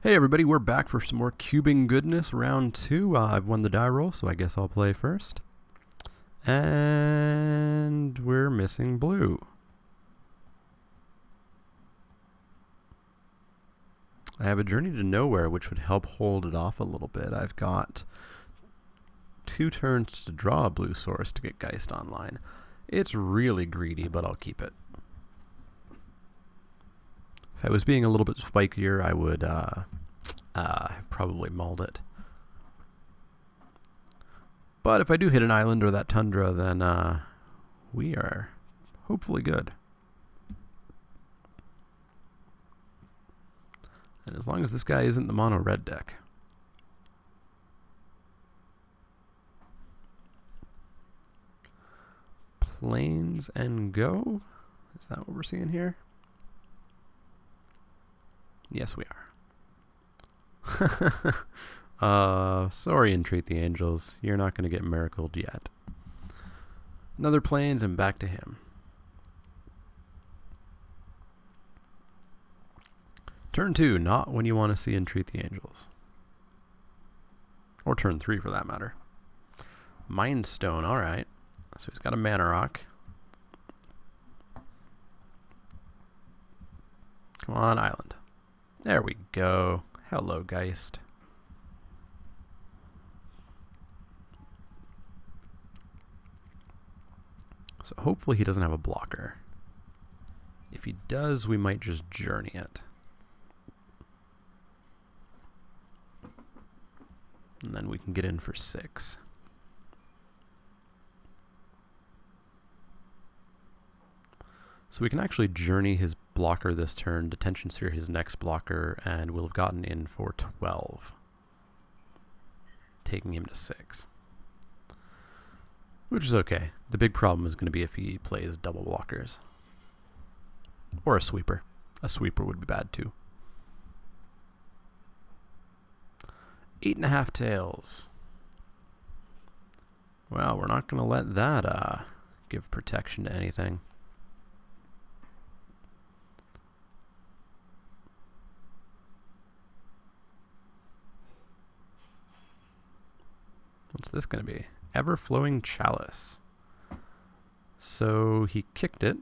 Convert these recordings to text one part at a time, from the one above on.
Hey everybody, we're back for some more cubing goodness, round 2. I've won the die roll, so I guess I'll play first. And we're missing blue. I have a Journey to Nowhere, which would help hold it off a little bit. I've got 2 turns to draw a blue source to get Geist online. It's really greedy, but I'll keep it. If I was being a little bit spikier, I would have probably mauled it. But if I do hit an island or that tundra, then we are hopefully good. And as long as this guy isn't the mono red deck. Plains and go? Is that what we're seeing here? Yes, we are. Sorry, Entreat the Angels. You're not going to get miracled yet. Another plains and back to him. Turn 2, not when you want to see Entreat the Angels. Or turn 3 for that matter. Mind Stone, alright. So he's got a mana rock. Come on, island. There we go. Hello, Geist. So hopefully he doesn't have a blocker. If he does, we might just journey it. And then we can get in for 6. So we can actually journey his blocker this turn, Detention Sphere his next blocker, and we'll have gotten in for 12. Taking him to 6. Which is okay. The big problem is going to be if he plays double blockers. Or a sweeper. A sweeper would be bad too. 8.5 tails. Well, we're not going to let that give protection to anything. What's this going to be? Ever-flowing Chalice. So he kicked it,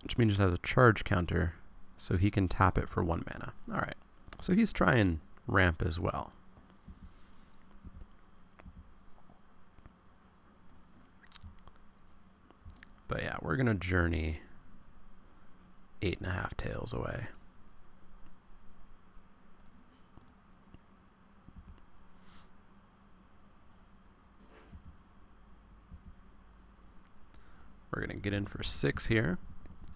which means it has a charge counter, so he can tap it for 1 mana. Alright, so he's trying ramp as well. But yeah, we're going to journey 8.5 tails away. We're going to get in for 6 here.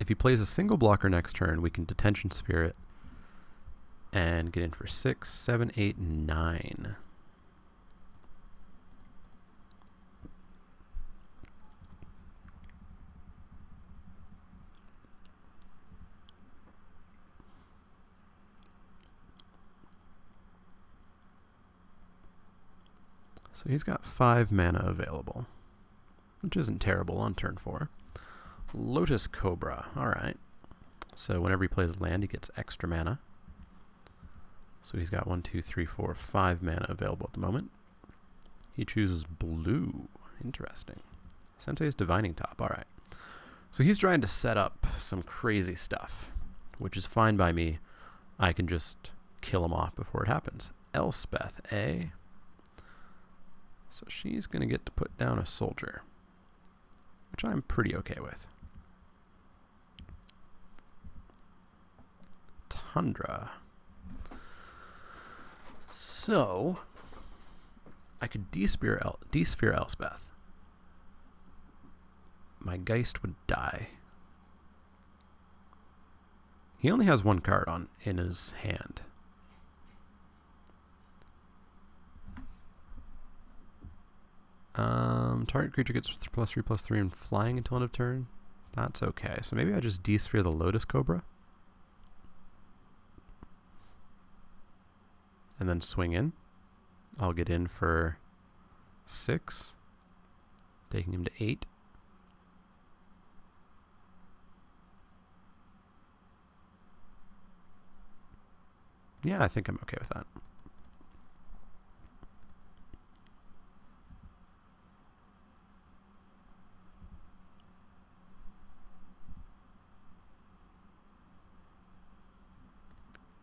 If he plays a single blocker next turn, we can Detention Sphere it and get in for 6, 7, 8, 9. So he's got 5 mana available, which isn't terrible on turn 4. Lotus Cobra, alright. So whenever he plays land, he gets extra mana. So he's got 1, 2, 3, 4, 5 mana available at the moment. He chooses blue. Interesting. Sensei's Divining Top, alright. So he's trying to set up some crazy stuff, which is fine by me. I can just kill him off before it happens. Elspeth, eh? So she's going to get to put down a soldier, which I'm pretty okay with. Tundra. So I could de-sphere Elspeth. My Geist would die. He only has 1 card in his hand. Target creature gets +3/+3 and flying until end of turn. That's okay. So maybe I just de-sphere the Lotus Cobra. And then swing in. I'll get in for 6. Taking him to 8. Yeah, I think I'm okay with that.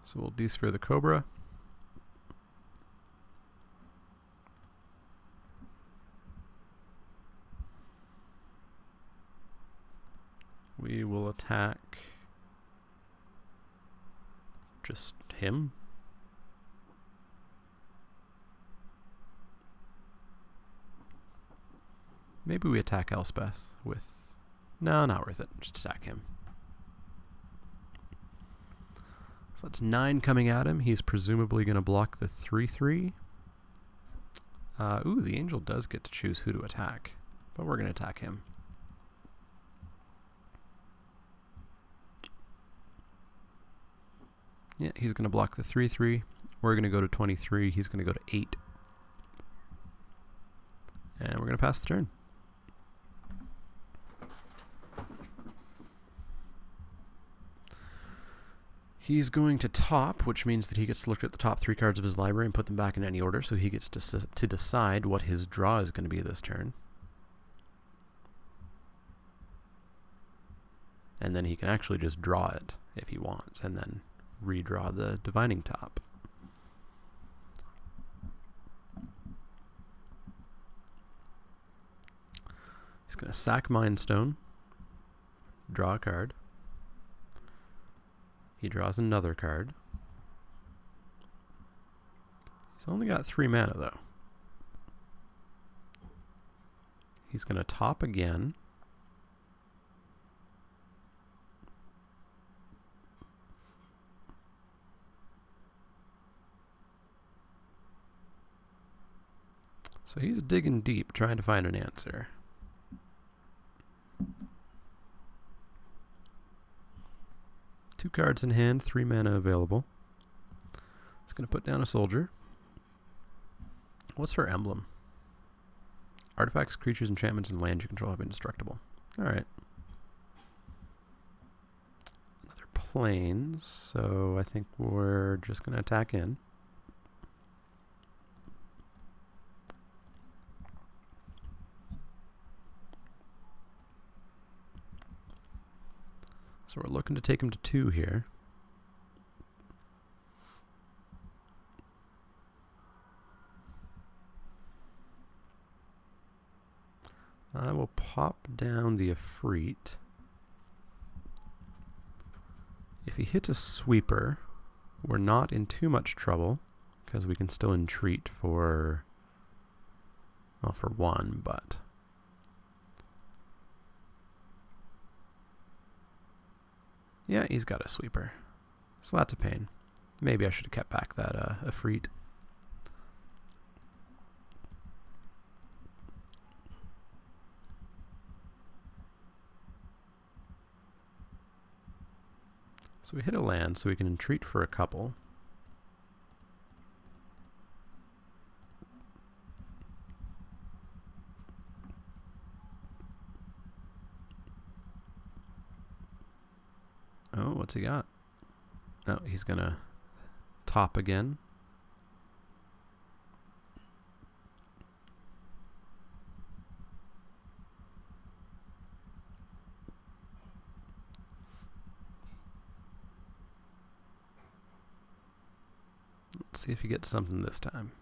So we'll desphere the Cobra. We will attack just him. Maybe we attack Elspeth with... No, not worth it. Just attack him. So that's 9 coming at him. He's presumably going to block the 3/3. Ooh, the angel does get to choose who to attack. But we're going to attack him. Yeah, he's going to block the 3/3. We're going to go to 23. He's going to go to 8. And we're going to pass the turn. He's going to top, which means that he gets to look at the top 3 cards of his library and put them back in any order, so he gets to decide what his draw is going to be this turn. And then he can actually just draw it if he wants, and then redraw the divining top. He's going to sack Mind Stone, draw a card. He draws another card. He's only got 3 mana, though. He's going to top again. So he's digging deep, trying to find an answer. Two cards in hand, 3 mana available. He's going to put down a soldier. What's her emblem? Artifacts, creatures, enchantments, and land you control have indestructible. Alright. Another plane, so I think we're just going to attack in. So we're looking to take him to 2 here. I will pop down the Efreet. If he hits a sweeper, we're not in too much trouble, because we can still entreat for, well, for 1, but... Yeah, he's got a sweeper. So that's a pain. Maybe I should have kept back that Efreet. So we hit a land, so we can entreat for a couple. Oh, what's he got? Oh, he's gonna top again. Let's see if he gets something this time.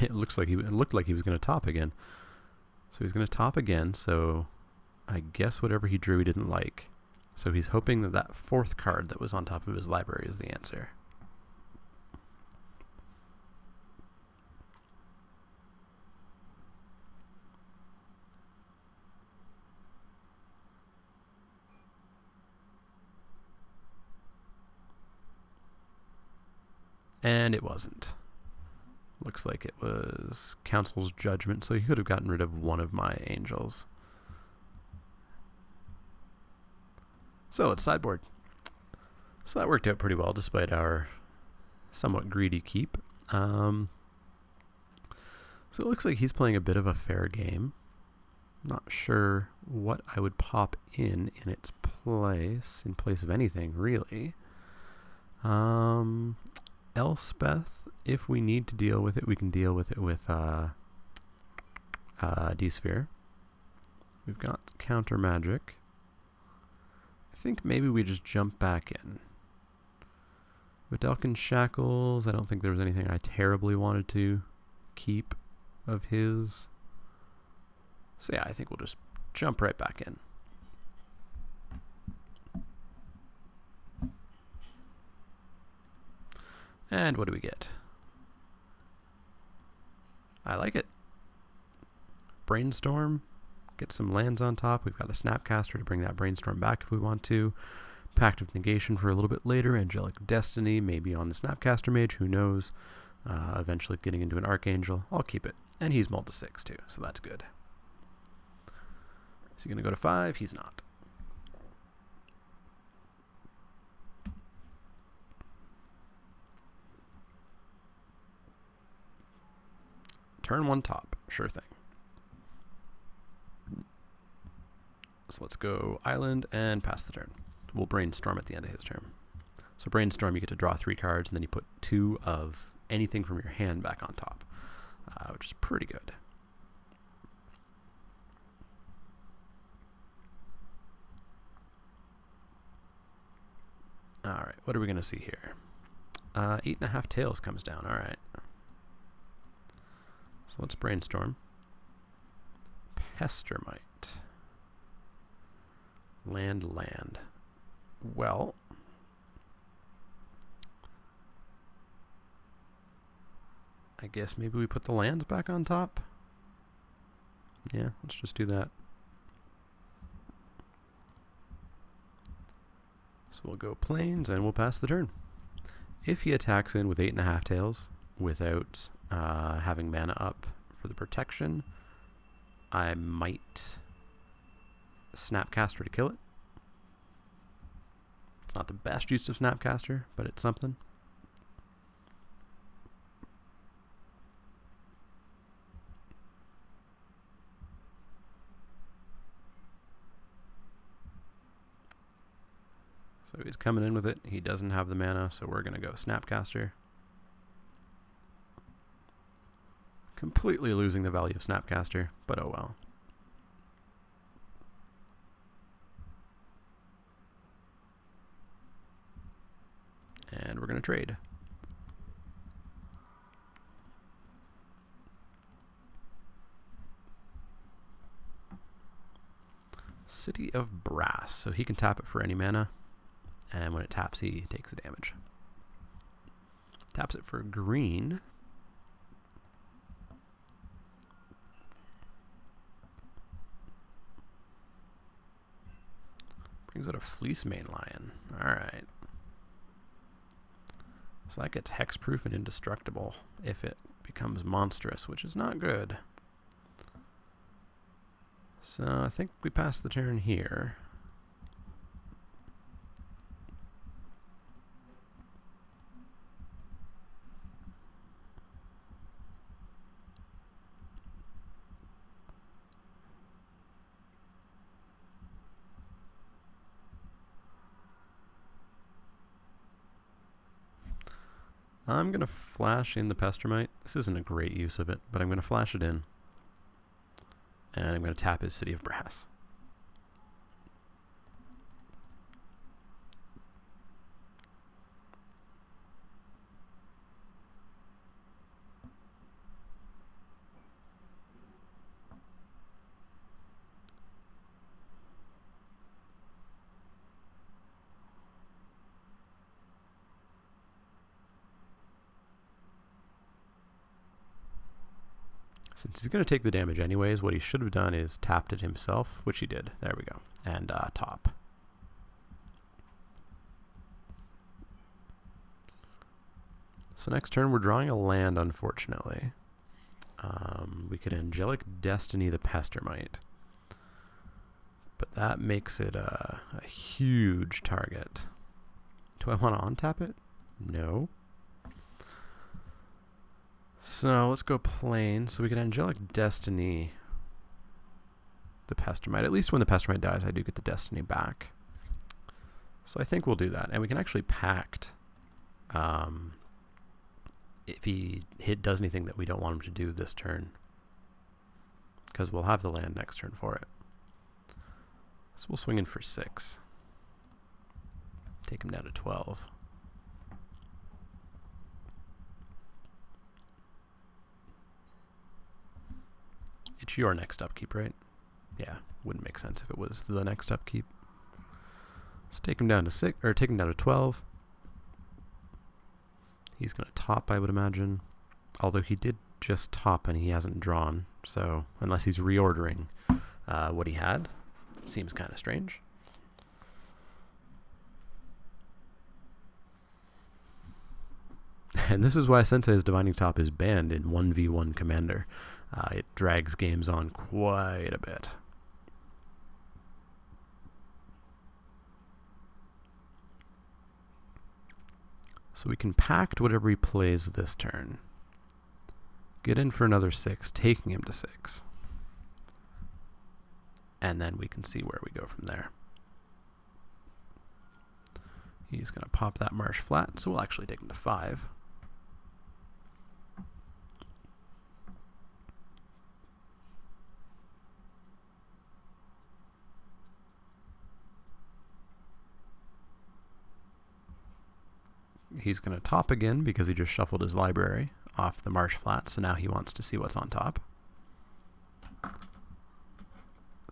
It looked like he was going to top again. So he's going to top again, so I guess whatever he drew he didn't like. So he's hoping that that 4th card that was on top of his library is the answer. And it wasn't. Looks like it was Council's Judgment, so he could have gotten rid of one of my angels. So it's sideboard. So that worked out pretty well, despite our somewhat greedy keep. So it looks like he's playing a bit of a fair game. Not sure what I would pop in its place of anything, really. Elspeth, if we need to deal with it, we can deal with it with D-Sphere. We've got counter magic. I think maybe we just jump back in. With Delkin Shackles, I don't think there was anything I terribly wanted to keep of his. So yeah, I think we'll just jump right back in. And what do we get? I like it. Brainstorm. Get some lands on top. We've got a Snapcaster to bring that Brainstorm back if we want to. Pact of Negation for a little bit later. Angelic Destiny, maybe on the Snapcaster Mage, who knows. Eventually getting into an Archangel. I'll keep it. And he's mulled to 6 too, so that's good. Is he going to go to 5? He's not. Turn 1 top. Sure thing. So let's go Island and pass the turn. We'll Brainstorm at the end of his turn. So Brainstorm, you get to draw 3 cards, and then you put 2 of anything from your hand back on top, which is pretty good. Alright, what are we going to see here? 8.5 tails comes down, alright. So let's Brainstorm. Pestermite. Land. Well, I guess maybe we put the lands back on top. Yeah, let's just do that. So we'll go Plains and we'll pass the turn. If he attacks in with 8.5 tails without having mana up for the protection, I might Snapcaster to kill it. It's not the best use of Snapcaster, but it's something. So he's coming in with it. He doesn't have the mana, so we're going to go Snapcaster. Completely losing the value of Snapcaster, but oh well. And we're going to trade. City of Brass. So he can tap it for any mana. And when it taps, he takes the damage. Taps it for green. Brings out a Fleece Mane Lion. Alright. So that gets hexproof and indestructible if it becomes monstrous, which is not good. So I think we pass the turn here. I'm going to flash in the Pestermite. This isn't a great use of it, but I'm going to flash it in. And I'm going to tap his City of Brass. Since he's going to take the damage anyways, what he should have done is tapped it himself, which he did. There we go. And top. So next turn we're drawing a land, unfortunately. We could Angelic Destiny the Pestermite. But that makes it a huge target. Do I want to untap it? No. So let's go plain. So we can Angelic Destiny the Pestermite. At least when the Pestermite dies, I do get the Destiny back. So I think we'll do that. And we can actually pact if he does anything that we don't want him to do this turn, because we'll have the land next turn for it. So we'll swing in for 6. Take him down to 12. It's your next upkeep, right? Yeah, wouldn't make sense if it was the next upkeep. Let's take him down to 6, or take him down to 12. He's going to top, I would imagine. Although he did just top and he hasn't drawn. So, unless he's reordering what he had. Seems kind of strange. And this is why Sensei's Divining Top is banned in 1v1 Commander. It drags games on quite a bit. So we can pact whatever he plays this turn. Get in for another 6, taking him to 6. And then we can see where we go from there. He's going to pop that Marsh flat, so we'll actually take him to 5. He's going to top again because he just shuffled his library off the Marsh flat, so now he wants to see what's on top.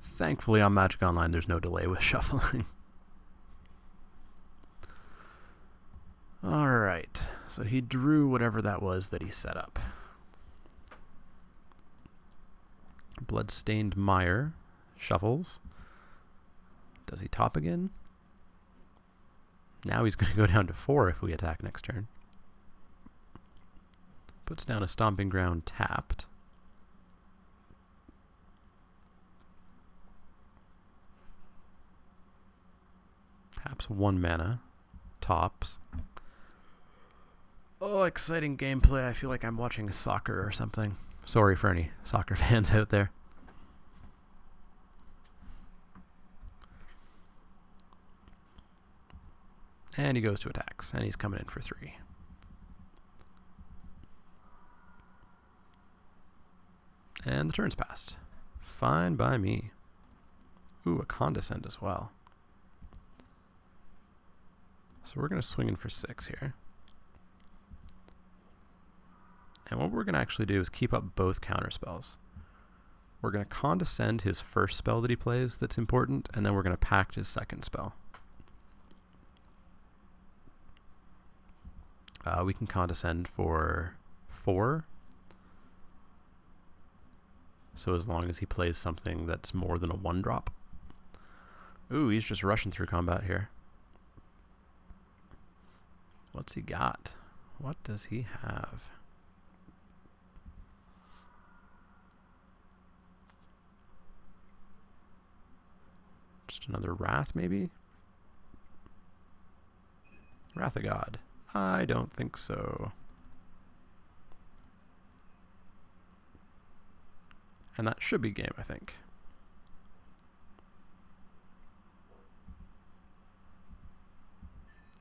Thankfully on Magic Online there's no delay with shuffling. Alright, so he drew whatever that was that he set up. Bloodstained Mire shuffles. Does he top again? Now he's going to go down to 4 if we attack next turn. Puts down a Stomping Ground tapped. Taps 1 mana. Tops. Oh, exciting gameplay. I feel like I'm watching soccer or something. Sorry for any soccer fans out there. And he goes to attacks, and he's coming in for 3. And the turn's passed. Fine by me. Ooh, a Condescend as well. So we're going to swing in for 6 here. And what we're going to actually do is keep up both counterspells. We're going to Condescend his first spell that he plays that's important, and then we're going to pact his second spell. We can Condescend for 4. So as long as he plays something that's more than a 1-drop. Ooh, he's just rushing through combat here. What's he got? What does he have? Just another Wrath, maybe? Wrath of God. I don't think so. And that should be game, I think.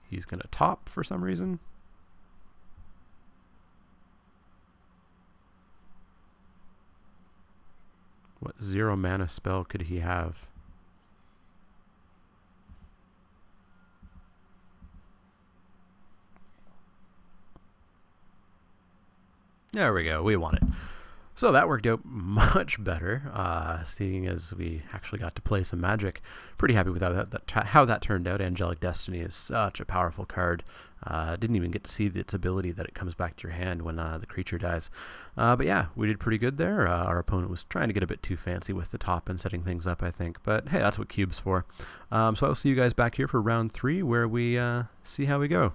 He's going to top for some reason. What 0 mana spell could he have? There we go. We won it. So that worked out much better, seeing as we actually got to play some Magic. Pretty happy with how that turned out. Angelic Destiny is such a powerful card. Didn't even get to see its ability that it comes back to your hand when the creature dies. But yeah, we did pretty good there. Our opponent was trying to get a bit too fancy with the top and setting things up, I think. But hey, that's what Cube's for. So I'll see you guys back here for round 3, where we see how we go.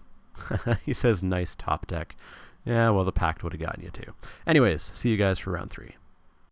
He says, nice top deck. Yeah, well, the Pact would have gotten you too. Anyways, see you guys for round 3.